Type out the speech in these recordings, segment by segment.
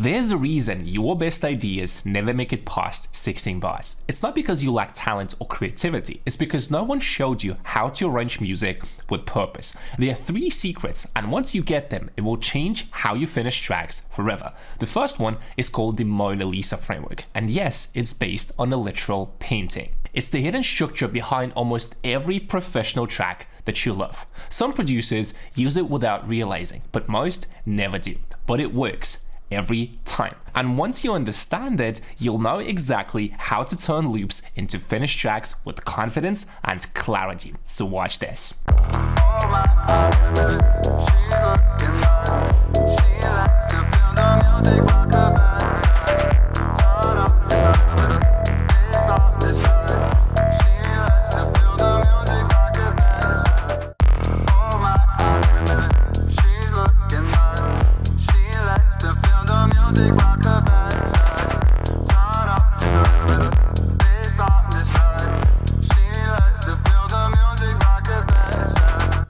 There's a reason your best ideas never make it past 16 bars. It's not because you lack talent or creativity, it's because no one showed you how to arrange music with purpose. There are 3 secrets, and once you get them, it will change how you finish tracks forever. The first one is called the Mona Lisa framework, and yes, it's based on a literal painting. It's the hidden structure behind almost every professional track that you love. Some producers use it without realizing, but most never do. But it works every time. And once you understand it, you'll know exactly how to turn loops into finished tracks with confidence and clarity. So watch this.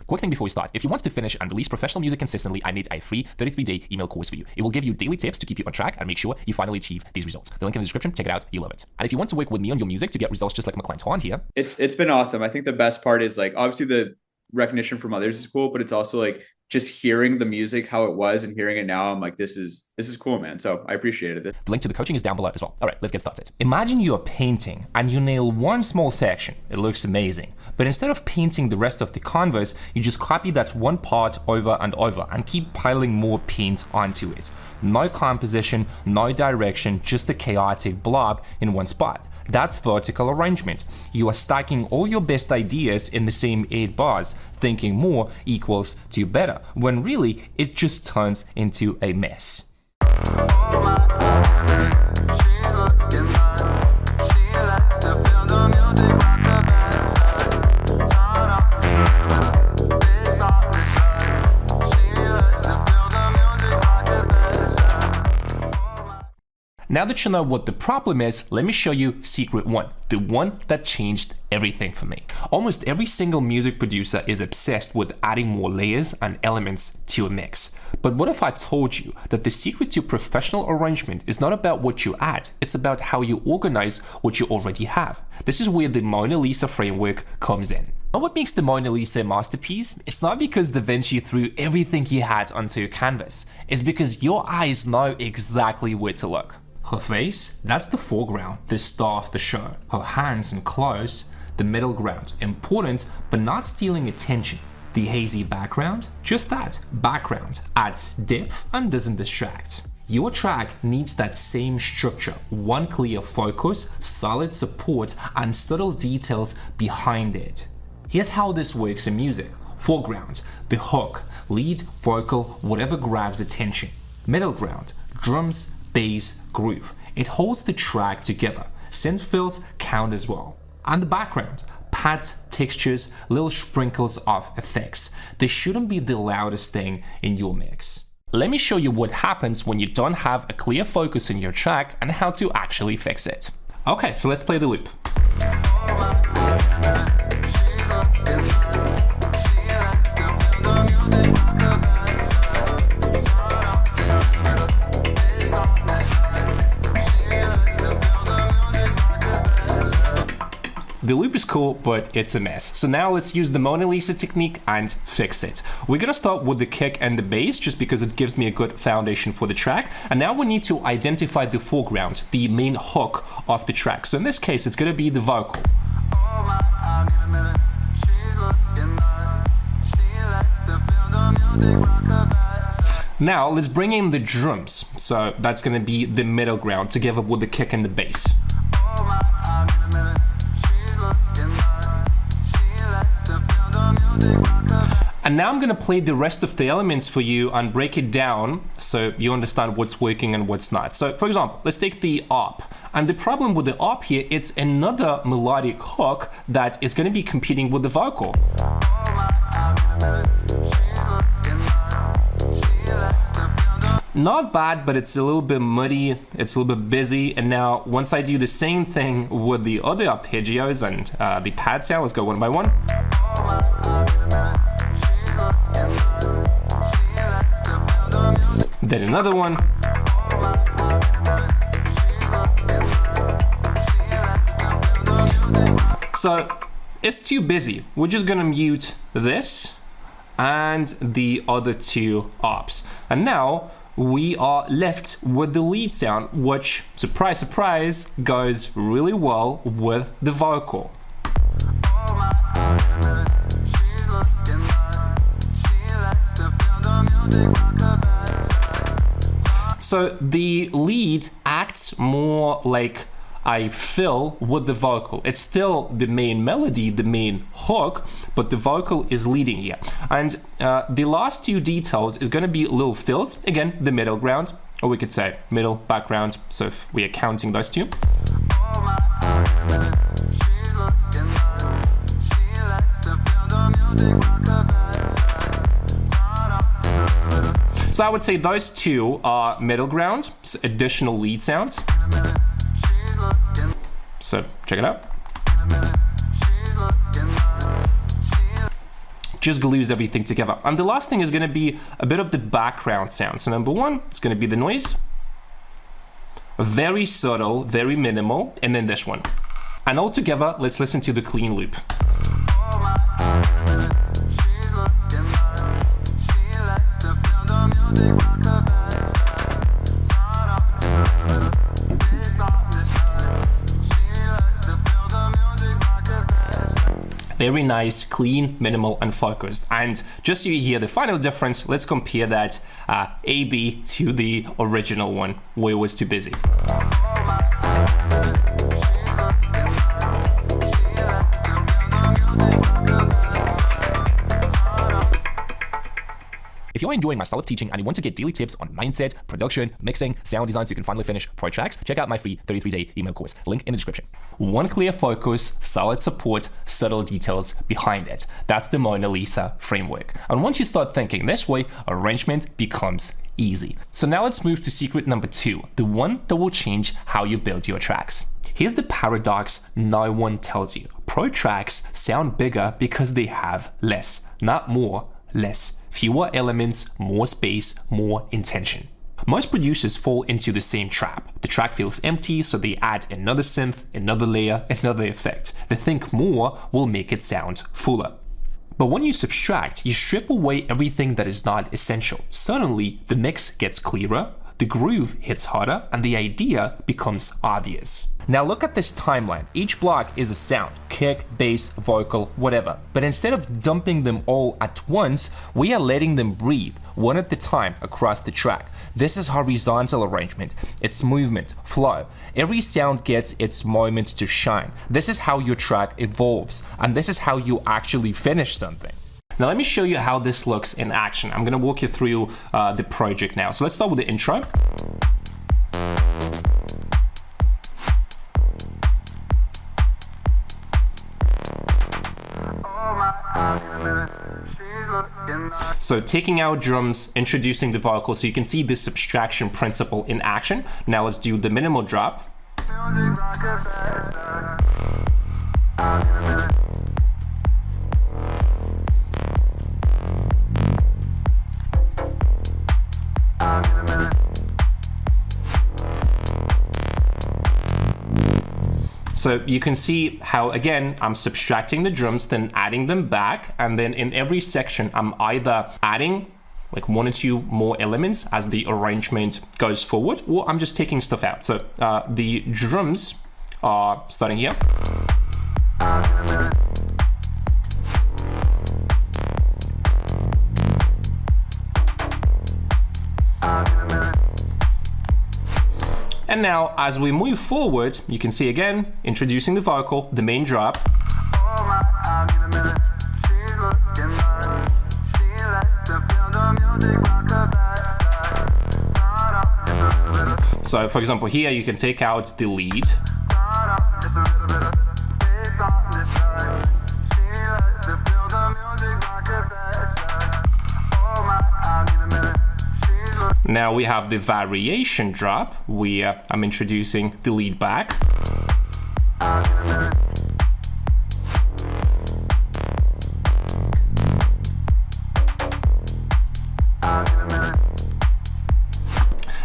Quick thing before we start, if you want to finish and release professional music consistently, I made a free 33-day email course for you. It will give you daily tips to keep you on track and make sure you finally achieve these results. The link in the description, check it out, you'll love it. And if you want to work with me on your music to get results just like my client Han here. It's been awesome. I think the best part is like obviously the recognition from others is cool, but it's also like just hearing the music how it was and hearing it now, I'm like, this is cool, man. So I appreciated it. The link to the coaching is down below as well. All right, let's get started. Imagine you're painting and you nail one small section. It looks amazing. But instead of painting the rest of the canvas, you just copy that one part over and over and keep piling more paint onto it. No composition, no direction, just a chaotic blob in one spot. That's vertical arrangement. You are stacking all your best ideas in the same 8 bars, thinking more equals to better, when really it just turns into a mess. Now that you know what the problem is, let me show you secret 1, the one that changed everything for me. Almost every single music producer is obsessed with adding more layers and elements to a mix. But what if I told you that the secret to professional arrangement is not about what you add, it's about how you organize what you already have. This is where the Mona Lisa framework comes in. And what makes the Mona Lisa a masterpiece? It's not because Da Vinci threw everything he had onto a canvas. It's because your eyes know exactly where to look. Her face, that's the foreground, the star of the show. Her hands and clothes, the middle ground, important but not stealing attention. The hazy background, just that, background, adds depth and doesn't distract. Your track needs that same structure, one clear focus, solid support, and subtle details behind it. Here's how this works in music. Foreground, the hook, lead, vocal, whatever grabs attention. Middle ground, drums, bass, groove. It holds the track together. Synth fills count as well. And the background, pads, textures, little sprinkles of effects. They shouldn't be the loudest thing in your mix. Let me show you what happens when you don't have a clear focus in your track and how to actually fix it. Okay, so let's play the loop. The loop is cool, but it's a mess. So now let's use the Mona Lisa technique and fix it. We're gonna start with the kick and the bass just because it gives me a good foundation for the track. And now we need to identify the foreground, the main hook of the track. So in this case, it's gonna be the vocal. Now let's bring in the drums. So that's gonna be the middle ground together with the kick and the bass. And now I'm gonna play the rest of the elements for you and break it down so you understand what's working and what's not. So for example, let's take the ARP. And the problem with the ARP here, it's another melodic hook that is gonna be competing with the vocal. Not bad, but it's a little bit muddy, it's a little bit busy. And now once I do the same thing with the other arpeggios and the pad sound, let's go one by one. Then another one. So it's too busy. We're just gonna mute this and the other two ops. And now we are left with the lead sound, which, surprise, surprise, goes really well with the vocal. So the lead acts more like I fill with the vocal. It's still the main melody, the main hook, but the vocal is leading here. And the last two details is going to be little fills. Again, the middle ground, or we could say middle background. So if we are counting those two. So I would say those two are middle ground, so additional lead sounds. So check it out. Just glues everything together. And the last thing is going to be a bit of the background sound. So number one, it's going to be the noise. Very subtle, very minimal. And then this one. And all together, let's listen to the clean loop. Very nice, clean, minimal, and focused. And just so you hear the final difference, let's compare that AB to the original one, where it was too busy. If you're enjoying my style of teaching and you want to get daily tips on mindset, production, mixing, sound design so you can finally finish pro tracks, check out my free 33-day email course. Link in the description. One clear focus, solid support, subtle details behind it. That's the Mona Lisa framework. And once you start thinking this way, arrangement becomes easy. So now let's move to secret number 2, the one that will change how you build your tracks. Here's the paradox no one tells you. Pro tracks sound bigger because they have less, not more, less. Fewer elements, more space, more intention. Most producers fall into the same trap. The track feels empty, so they add another synth, another layer, another effect. They think more will make it sound fuller. But when you subtract, you strip away everything that is not essential. Suddenly, the mix gets clearer, the groove hits harder, and the idea becomes obvious. Now look at this timeline. Each block is a sound, kick, bass, vocal, whatever. But instead of dumping them all at once, we are letting them breathe, one at a time across the track. This is horizontal arrangement. It's movement, flow. Every sound gets its moment to shine. This is how your track evolves, and this is how you actually finish something. Now let me show you how this looks in action. I'm gonna walk you through the project now. So let's start with the intro. So taking out drums, introducing the vocal, so you can see the subtraction principle in action. Now let's do the minimal drop. So you can see how, again, I'm subtracting the drums, then adding them back, and then in every section, I'm either adding like 1 or 2 more elements as the arrangement goes forward, or I'm just taking stuff out. So the drums are starting here. And now, as we move forward, you can see again, introducing the vocal, the main drop. So, for example, here you can take out the lead. Now we have the variation drop, where I'm introducing the lead back.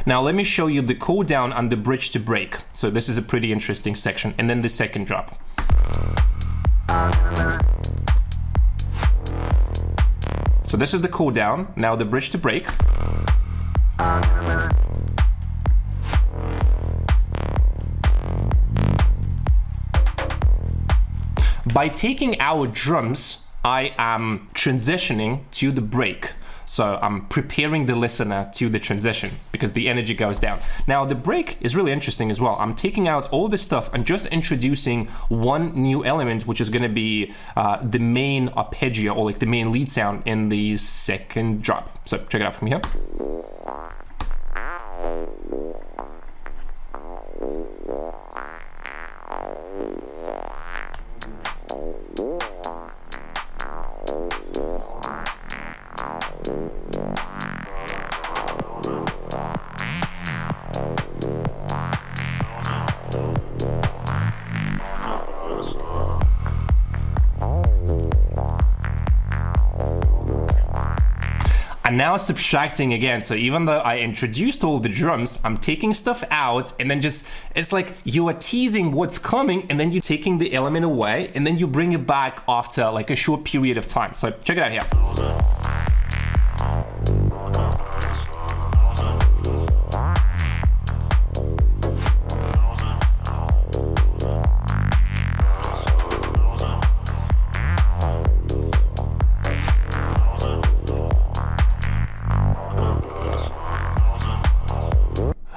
Now let me show you the cool down and the bridge to break. So this is a pretty interesting section. And then the second drop. So this is the cool down. Now the bridge to break. By taking our drums, I am transitioning to the break. So I'm preparing the listener to the transition because the energy goes down. Now the break is really interesting as well. I'm taking out all this stuff and just introducing one new element, which is going to be the main arpeggio, or like the main lead sound in the second drop. So check it out from here. And now subtracting again. So even though I introduced all the drums, I'm taking stuff out, and then just, it's like you are teasing what's coming, and then you're taking the element away, and then you bring it back after like a short period of time. So check it out here.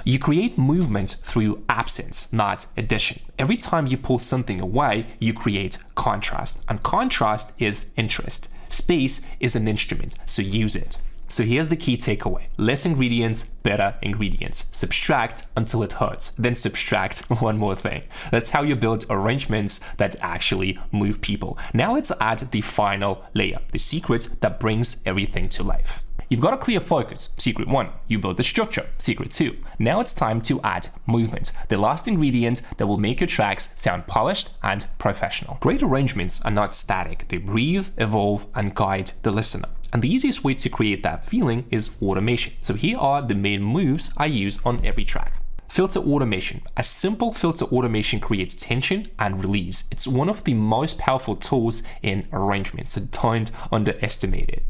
You create movement through absence, not addition. Every time you pull something away, you create contrast. And contrast is interest. Space is an instrument, so use it. So here's the key takeaway. Less ingredients, better ingredients. Subtract until it hurts, then subtract one more thing. That's how you build arrangements that actually move people. Now let's add the final layer, the secret that brings everything to life. You've got a clear focus. Secret 1, you build the structure. Secret 2, now it's time to add movement, the last ingredient that will make your tracks sound polished and professional. Great arrangements are not static. They breathe, evolve, and guide the listener. And the easiest way to create that feeling is automation. So here are the main moves I use on every track. Filter automation. A simple filter automation creates tension and release. It's one of the most powerful tools in arrangements, so don't underestimate it.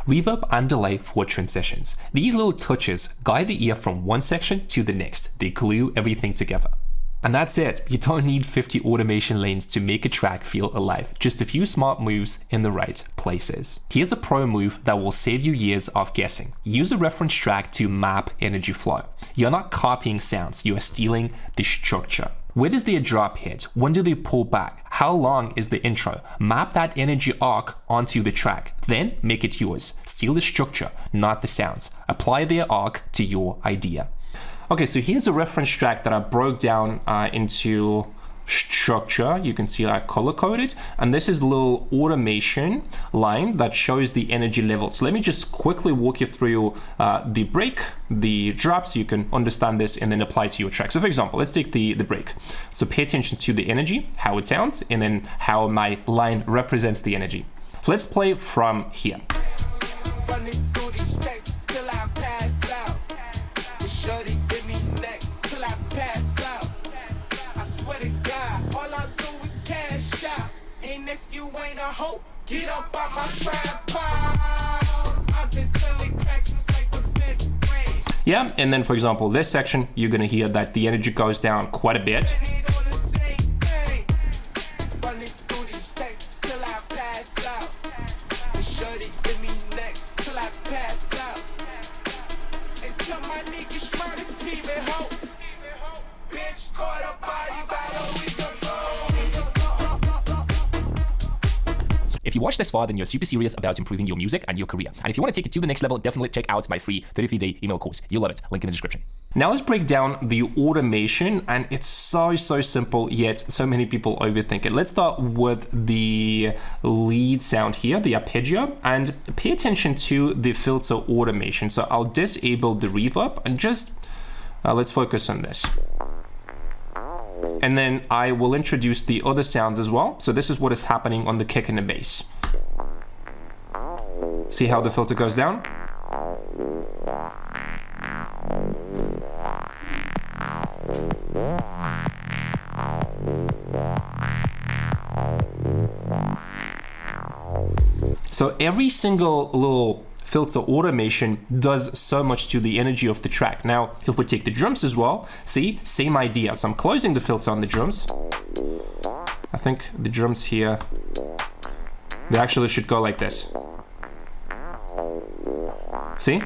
Reverb and delay for transitions. These little touches guide the ear from one section to the next. They glue everything together. And that's it. You don't need 50 automation lanes to make a track feel alive. Just a few smart moves in the right places. Here's a pro move that will save you years of guessing. Use a reference track to map energy flow. You're not copying sounds, you are stealing the structure. Where does their drop hit? When do they pull back? How long is the intro? Map that energy arc onto the track. Then make it yours. Steal the structure, not the sounds. Apply their arc to your idea. Okay, so here's a reference track that I broke down into structure. You can see I color coded, and this is a little automation line that shows the energy level. So let me just quickly walk you through the break, the drop, so you can understand this and then apply it to your track. So for example, let's take the break. So pay attention to the energy, how it sounds, and then how my line represents the energy. So let's play from here. If you ain't a hoe, get up on my tripod. I've been selling cracks since like the 5th grade. Yeah, and then for example, this section, you're gonna hear that the energy goes down quite a bit. If you watched this far, then you're super serious about improving your music and your career. And if you want to take it to the next level, definitely check out my free 33-day email course. You'll love it. Link in the description. Now let's break down the automation, and it's so simple, yet so many people overthink it. Let's start with the lead sound here, the arpeggio, and pay attention to the filter automation. So I'll disable the reverb and just let's focus on this. And then I will introduce the other sounds as well. So this is what is happening on the kick and the bass. See how the filter goes down? So every single little filter automation does so much to the energy of the track. Now, if we take the drums as well, see, same idea. So I'm closing the filter on the drums. I think the drums here, they actually should go like this. See?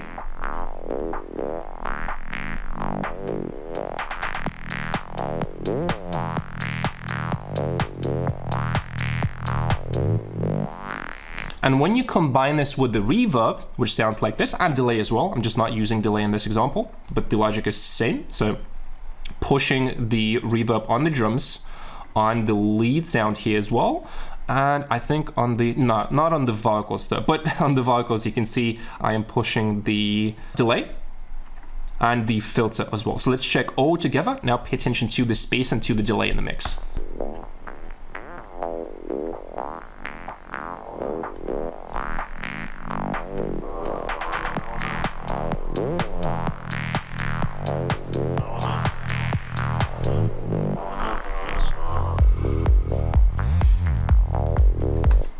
And when you combine this with the reverb, which sounds like this, and delay as well, I'm just not using delay in this example, but the logic is the same. So pushing the reverb on the drums, on the lead sound here as well, and I think on the, not on the vocals though, but on the vocals you can see I am pushing the delay and the filter as well. So let's check all together. Now pay attention to the space and to the delay in the mix.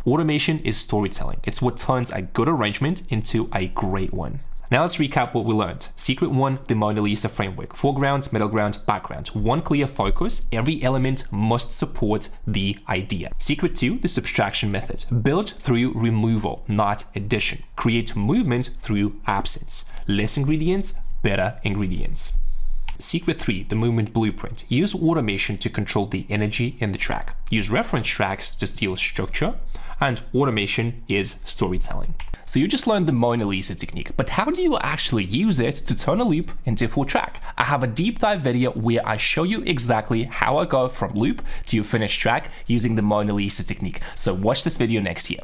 Automation is storytelling. It's what turns a good arrangement into a great one. Now let's recap what we learned. Secret 1, the Mona Lisa framework. Foreground, middle ground, background. One clear focus. Every element must support the idea. Secret 2, the subtraction method. Build through removal, not addition. Create movement through absence. Less ingredients, better ingredients. Secret 3, the movement blueprint. Use automation to control the energy in the track. Use reference tracks to steal structure, and automation is storytelling. So you just learned the Mona Lisa technique, but how do you actually use it to turn a loop into a full track? I have a deep dive video where I show you exactly how I go from loop to a finished track using the Mona Lisa technique. So watch this video next year.